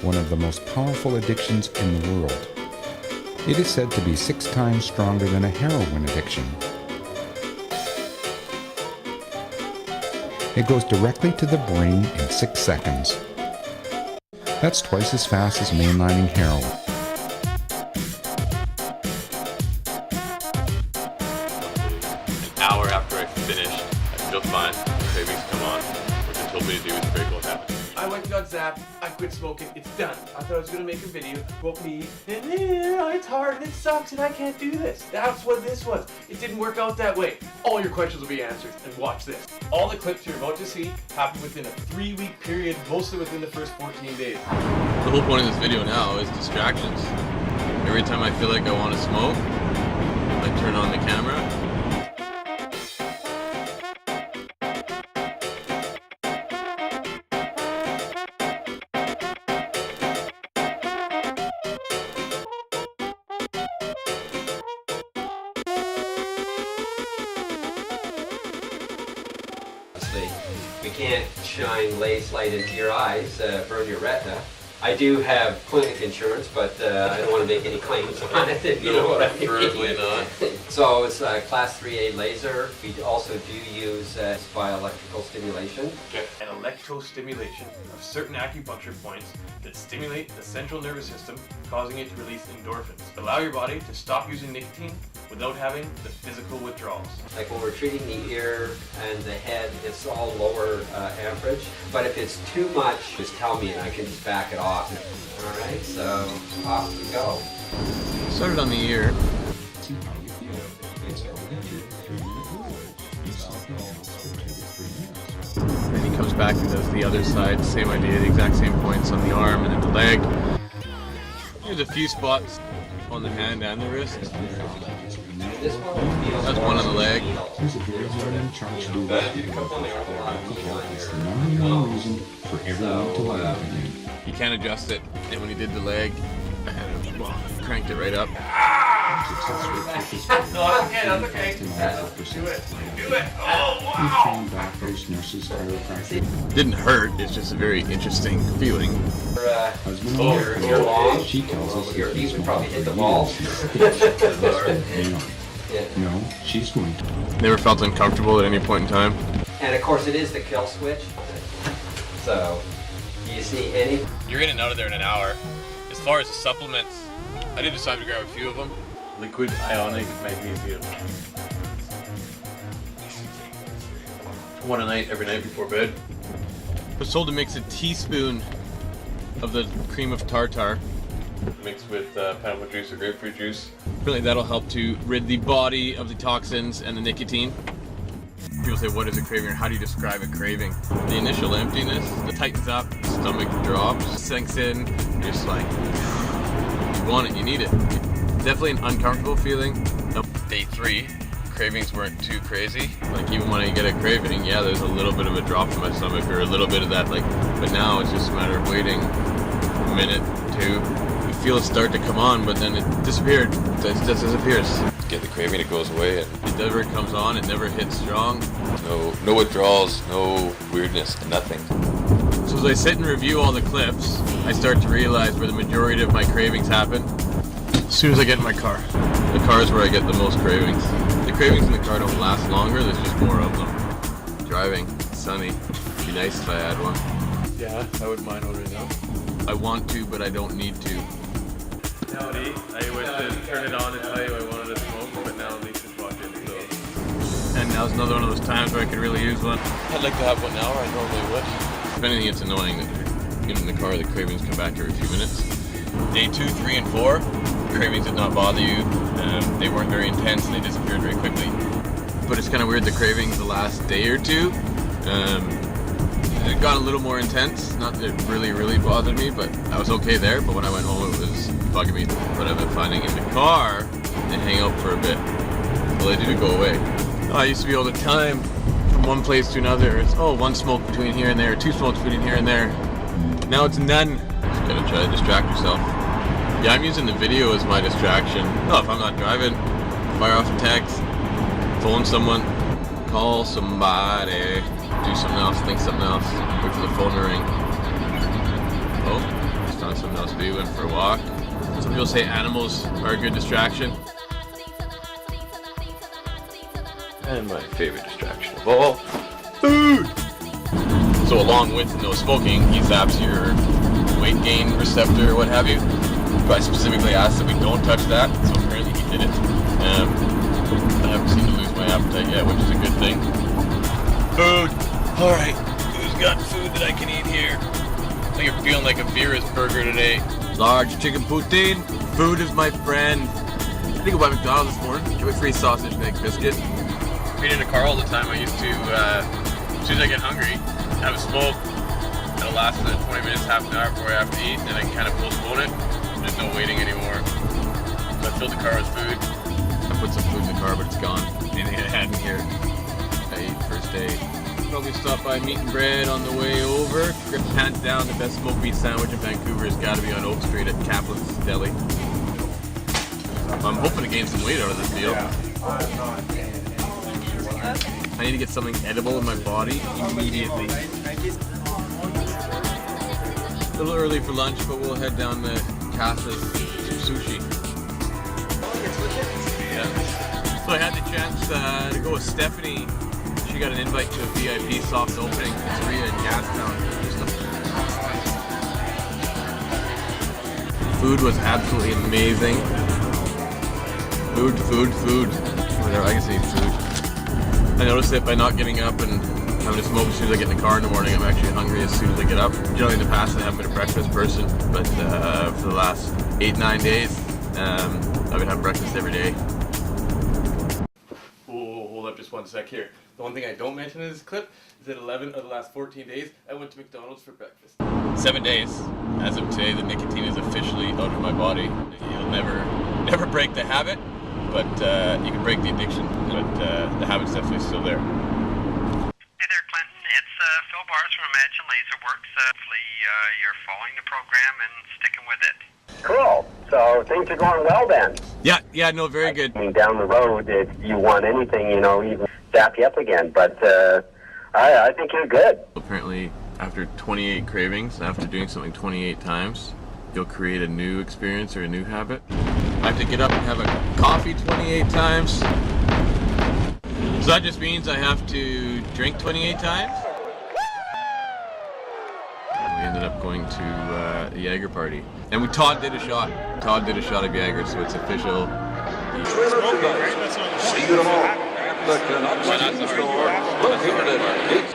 one of the most powerful addictions in the world. It is said to be 6 times stronger than a heroin addiction. It goes directly to the brain in 6 seconds. That's twice as fast as mainlining heroin. An hour after I finished, I feel fine. Cravings come on. What they told me to do is break what happened. I went and got zapped, I quit smoking, it's done. I thought I was gonna make a video, woke me, and it's hard and it sucks and I can't do this. That's what this was. It didn't work out that way. All your questions will be answered, and watch this. All the clips you're about to see happened within a 3-week period, mostly within the first 14 days. The whole point of this video now is distractions. Every time I feel like I want to smoke, I turn on the camera. We can't shine lace light into your eyes, burn your retina. I do have clinic insurance, but I don't want to make any claims on it, if you know what I mean. Preferably not. So it's a class 3A laser. We also do use bioelectrical stimulation. An electrostimulation of certain acupuncture points that stimulate the central nervous system, causing it to release endorphins. Allow your body to stop using nicotine without having the physical withdrawals. Like when we're treating the ear and the head, it's all lower amperage. But if it's too much, just tell me and I can just back it off. All right, so off we go. Started on the ear. Then he comes back and does the other side, same idea, the exact same points on the arm and then the leg. There's a few spots on the hand and the wrist. This one feels That's one on the leg. There's a very hard charge to do that. Alcohol is the number one reason for everyone to live again. You can't adjust it. And when he did the leg, I had it, cranked it right up. No, that's okay. Do it. Do it. Oh, wow. Doctors, nurses, chiropractors. Didn't hurt, it's just a very interesting feeling. You're long. She tells us Your feet would probably hit the ball. No, she's going to. Never felt uncomfortable at any point in time. And of course it is the kill switch. So, do you see any? You're in and out of there in an hour. As far as the supplements, I did decide to grab a few of them. Liquid ionic magnesium. One a night, every night before bed. I was told to mix a teaspoon of the cream of tartar. Mixed with pineapple juice or grapefruit juice. Really, that'll help to rid the body of the toxins and the nicotine. People say, what is a craving, or how do you describe a craving? The initial emptiness, the tightens up, stomach drops, sinks in, you're just like, you want it, you need it. Definitely an uncomfortable feeling. Day 3, cravings weren't too crazy. Like even when I get a craving, yeah, there's a little bit of a drop in my stomach or a little bit of that, like, but now it's just a matter of waiting a minute, 2. You feel it start to come on, but then it disappeared. It just disappears. Get the craving, it goes away, and It never comes on, it never hits strong. no withdrawals, no weirdness, nothing. So as I sit and review all the clips, I start to realize where the majority of my cravings happen. As soon as I get in my car. The car is where I get the most cravings. The cravings in the car don't last longer, there's just more of them. Driving, sunny, it'd be nice if I had one. Yeah, I wouldn't mind ordering now. I want to, but I don't need to. Howdy. I went to turn it on and tell you I wanted to smoke, but now Lisa's watching, so. And now's another one of those times where I could really use one. I'd like to have one now, I normally would. If anything, it's annoying that even in the car, the cravings come back every few minutes. Day 2, 3, and 4, cravings did not bother you. They weren't very intense and they disappeared very quickly. But it's kind of weird, the cravings the last day or 2, it got a little more intense. Not that it really bothered me, but I was okay there. But when I went home, it was bugging me. But I've been finding in the car, they hang out for a bit. Well, they do go away. I used to be able to time from one place to another. It's, oh, 1 smoke between here and there, 2 smokes between here and there. Now it's none. Just gotta try to distract yourself. Yeah, I'm using the video as my distraction. Oh, if I'm not driving, fire off a text, phone someone, call somebody, do something else, think something else, wait for the phone to ring. Oh, just on honest with you. Went for a walk. Some people say animals are a good distraction. And my favorite distraction of all, food! So along with no smoking, he zaps your weight gain receptor or what have you. But I specifically asked that we don't touch that, so apparently he did it. I haven't seemed to lose my appetite yet, which is a good thing. Food! Alright, who's got food that I can eat here? I think I'm feeling like a Vera's burger today. Large chicken poutine. Food is my friend. I think about McDonald's this morning. Give me free sausage and egg biscuit. Being in a car all the time, I used to, as soon as I get hungry, have a smoke. It'll last another 20 minutes, half an hour before I have to eat, and I can kind of postpone it. There's no waiting anymore. So I filled the car with food. I put some food in the car, but it's gone. Anything I had in here, I ate first day. Probably stop by Meat and Bread on the way over. Hands down, the best smoked meat sandwich in Vancouver has got to be on Oak Street at Kaplan's Deli. I'm hoping to gain some weight out of this deal. I need to get something edible in my body immediately. A little early for lunch, but we'll head down to Casa's Sushi. Yeah. So I had the chance to go with Stephanie. She got an invite to a VIP soft opening pizzeria in Gastown. Food was absolutely amazing. Food. Whatever, I can say food. I noticed that by not getting up and having to smoke as soon as I get in the car in the morning, I'm actually hungry as soon as I get up. Generally in the past I haven't been a breakfast person, but for the last 8-9 days, I've been having breakfast every day. Whoa, hold up just one sec here. The one thing I don't mention in this clip is that 11 of the last 14 days, I went to McDonald's for breakfast. 7 days. As of today, the nicotine is officially out of my body. You'll never break the habit, but you can break the addiction, but the habit's definitely still there. Hey there, Clinton. It's Phil Bars from Imagine Laserworks. Hopefully you're following the program and sticking with it. Cool. So things are going well then. Yeah, no, very good. I mean, down the road, if you want anything, even zap you up again. But I think you're good. Apparently, after 28 cravings, after doing something 28 times, you'll create a new experience or a new habit. I have to get up and have a coffee 28 times. So that just means I have to drink 28 times? And we ended up going to a Jaeger party. And Todd did a shot. Todd did a shot of Jaeger, so it's official. See you tomorrow. Look, not much in the store. Look, here it is.